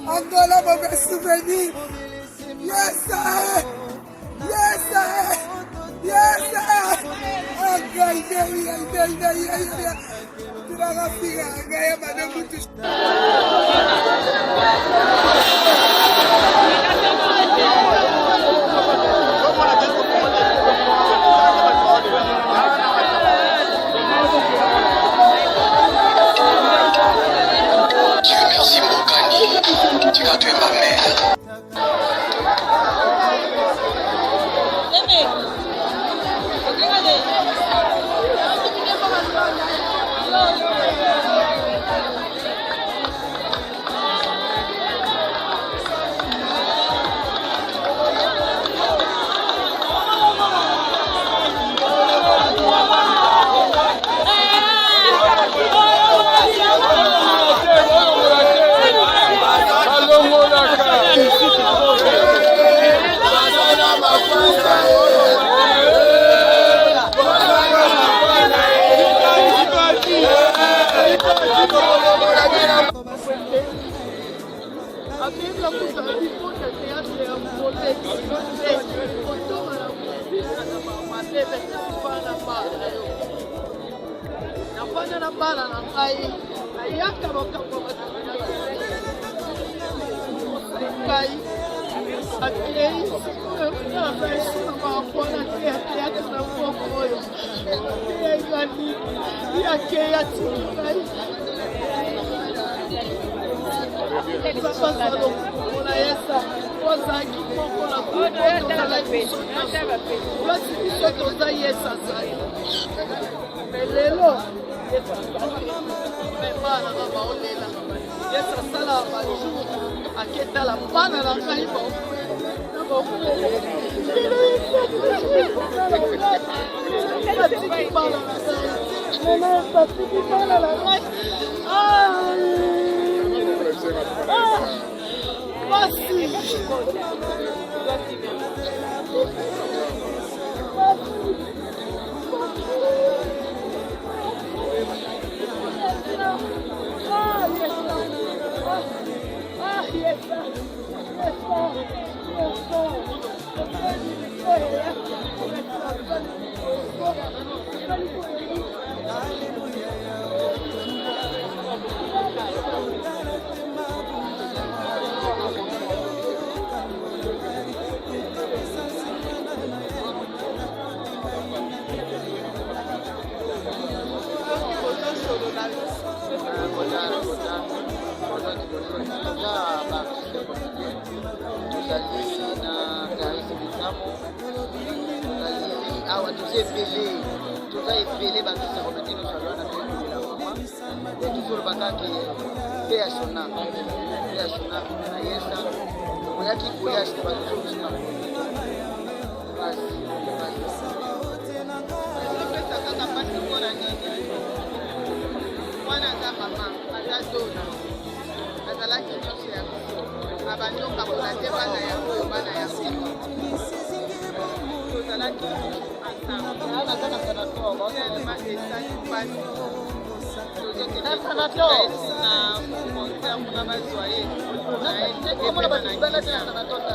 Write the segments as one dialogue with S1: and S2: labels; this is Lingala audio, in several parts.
S1: Angola mauvais souvenir. Yes, sir. Yes, sir. Yes, sir.
S2: Dieu merci Mbokani, tu as tué ma mère.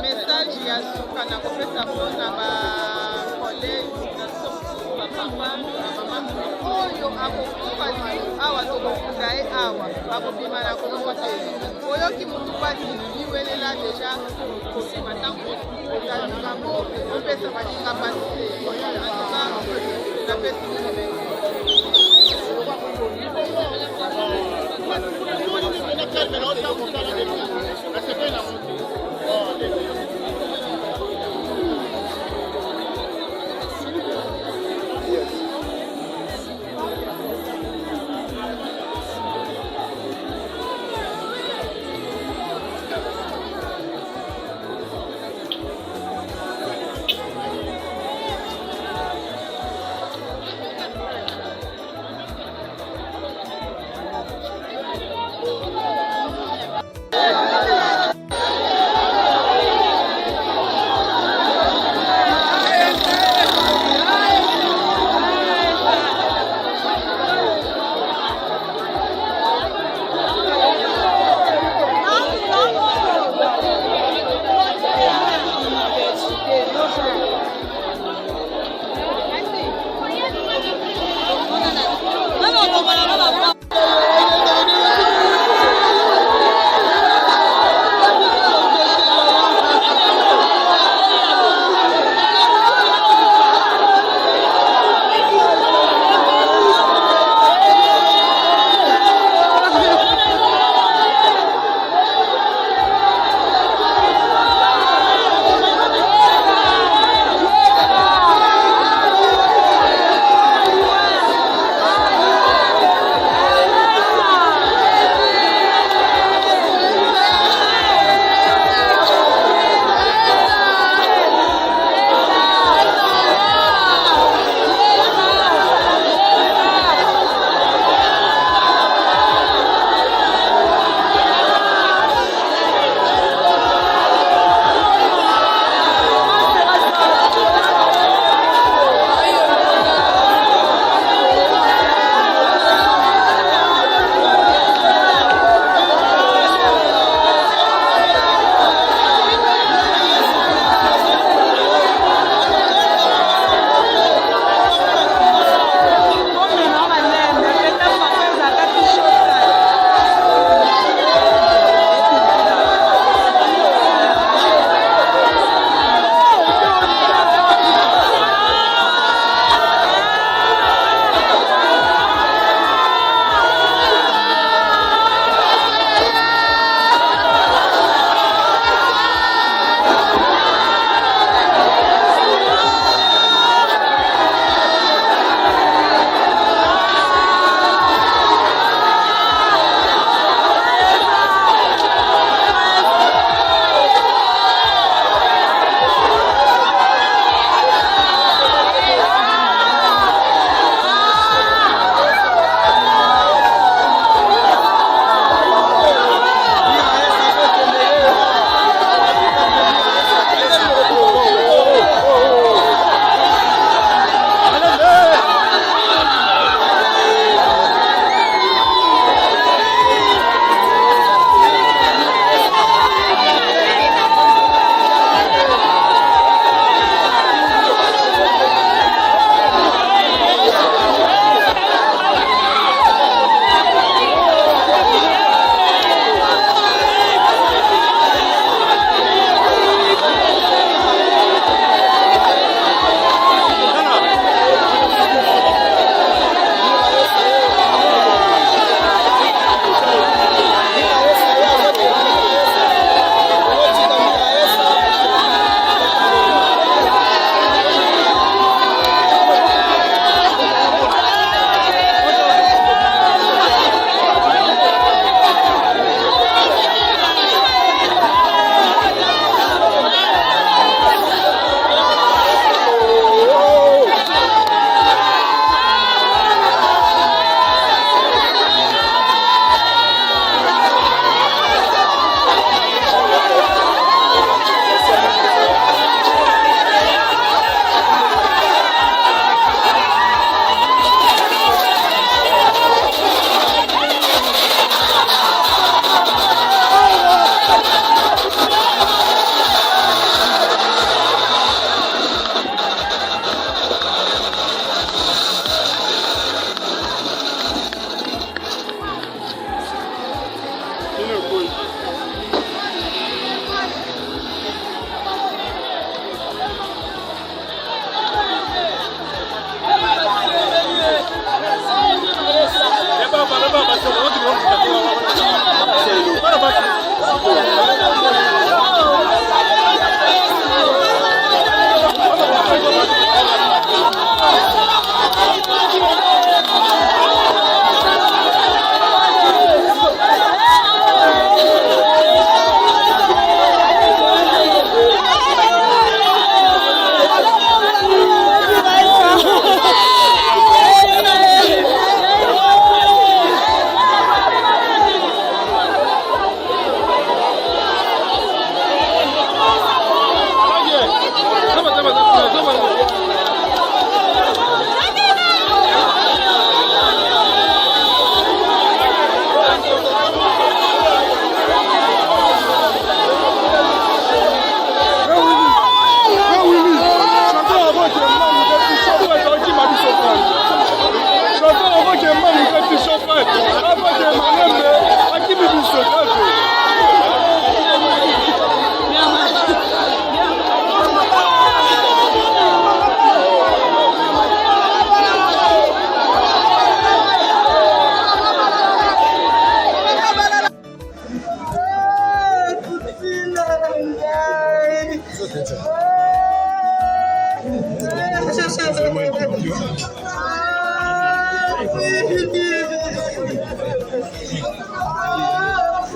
S3: Message ya suka na kopesa mpona ba collègue na soko papa na mama oyo akokufa awa tokokunda ye awa akobima na kongo te oyoki mutu pasi liwelela deja kosima ntango ozalikambo opesa baninga pasi te antuka napesi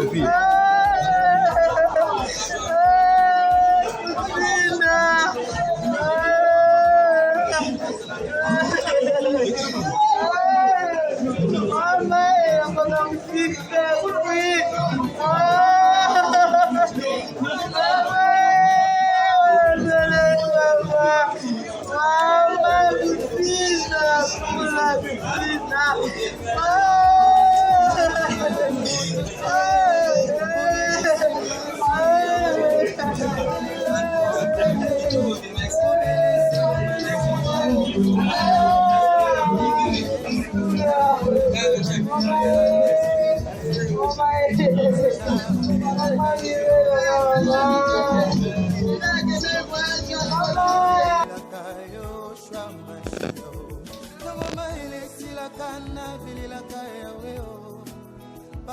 S1: copine.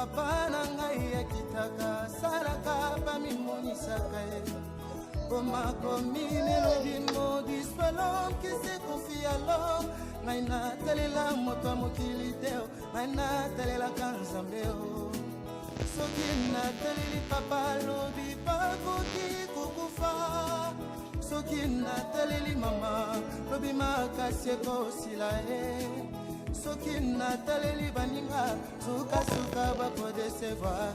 S4: Papa na ngai ya kitaka salaka pa mimonisaka ye Koma komine lobimo diswalom kise confia l'homme ngai natalela moto ya mokili te ngai natalelaka nzambeo soki nataleli papa lobi bakoki kokufa soki nataleli mama lobi makasi ekosila ye soki nataleli baninga sukasuka bakodesevoir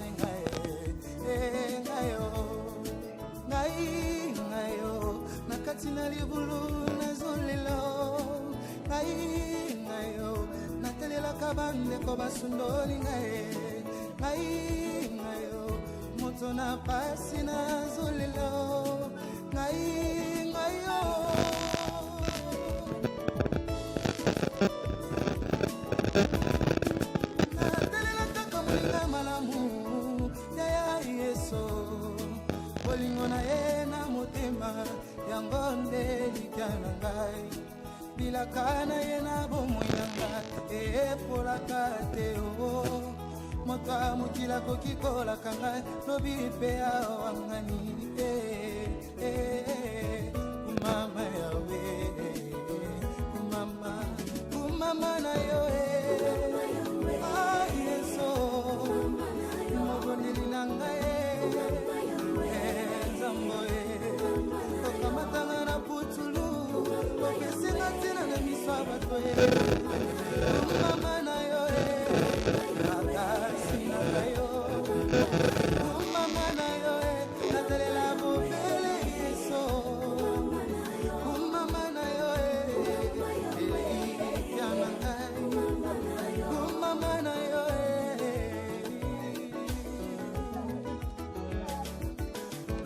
S4: ngayo nakati na libulu nazolelo ngayo natelelaka bandeko basundoli ngayo moto na pasi nazolelo ngayo Bolingona ena motema yangonde likana ngai bilakana yena bomoyanga epolaka te o moka mukila kokikola kanga lobi pe awangani mama yawe mama na yo yeso mobondeli nanga mama na yo akasi na yo mama na yo natalela bobele yeso mama na yo yana ngai mama na yo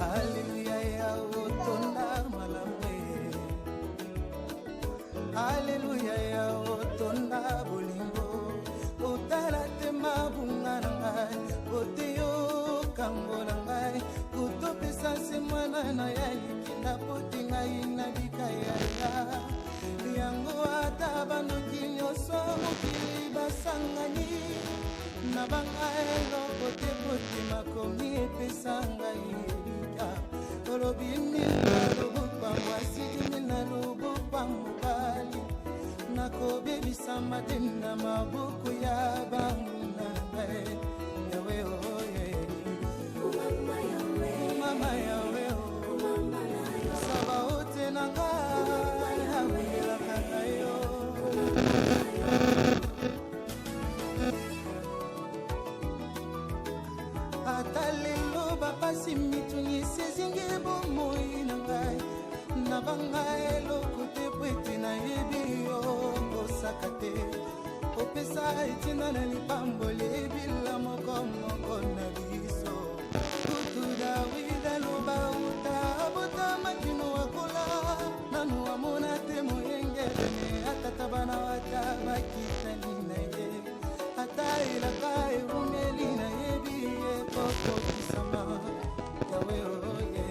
S4: hallelujah ya otonda malamwe hallelujah ya otonda bolingo otala tema bunga na ngai oteyo kango na ngai kutopesa se mwana na ya likinda poti ngai na bikaya yango ata banoki nyonso mokili basangani na bangai eloko te poti makomi epesa ngai elika olobi mina lobukwa mwasi mina lobukwa mobali nakobebisa matenda mabuku ya bangu na ngai yawe oye mama yawe saba ote na ngai awelaka na yo ata lelo bapasi mitungisi ezingi bomoi na ngai na bangai eloko te po ete nayebi yo kosaka te opesa etina na lipamboli ebila moko na biso kutu dawida loba uta abota makino wakola nanu amona te moyengelene atata bana wata bakitani na ye ata elaka erumeli na yebi ekokokisama yawe oye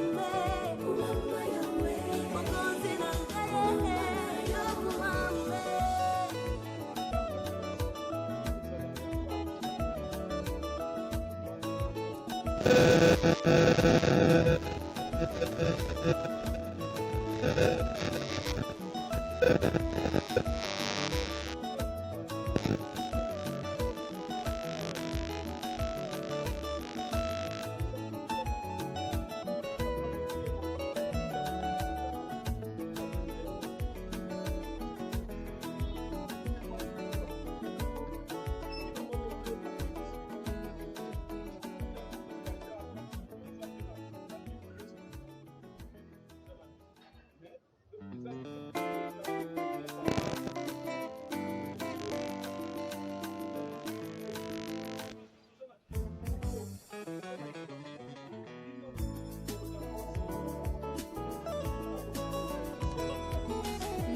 S5: Yahweh,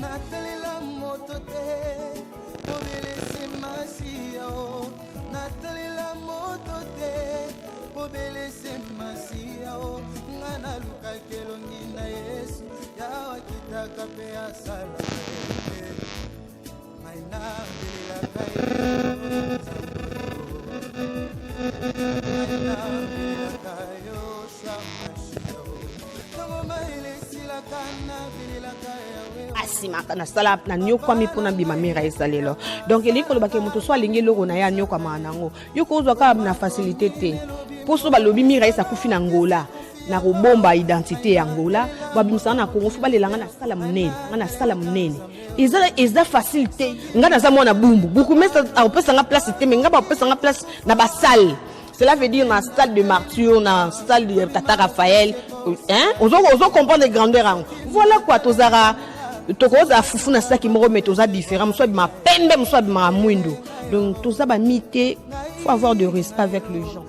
S4: Natalela moto te, obelese masia o. Natalela moto te, obelese masia o. Ngana luka kelongi na Yesu, yawa kitaka pe asala kae. Maina bila kae. Maina bila kae o samashia o. Kama maile sila kana bila kae.
S5: Asimaka na sala na nyokwa mi pona bima mira esalelo donc eliko lobake mutu so alingi loko na ya nyokwa manango yoko uzwa ka na facilité te poso balobi mira esa kufi na ngola na kobomba identité ya ngola babimisa na Kongo fu balelanga na sala munene eza facilité ngana za mona bumbu beaucoup mais a opesa nga place te mais nga ba opesa nga place na ba salle. Cela veut dire na salle de Martyr, na salle de Tata Raphaël, hein? On comprend les grandeurs. Voilà quoi, tozara, tokoza fufu na saki moro mais toza différent, soit ma pembe, soit ma mwindo. Donc tout ça ba mité, faut avoir de respect avec les gens.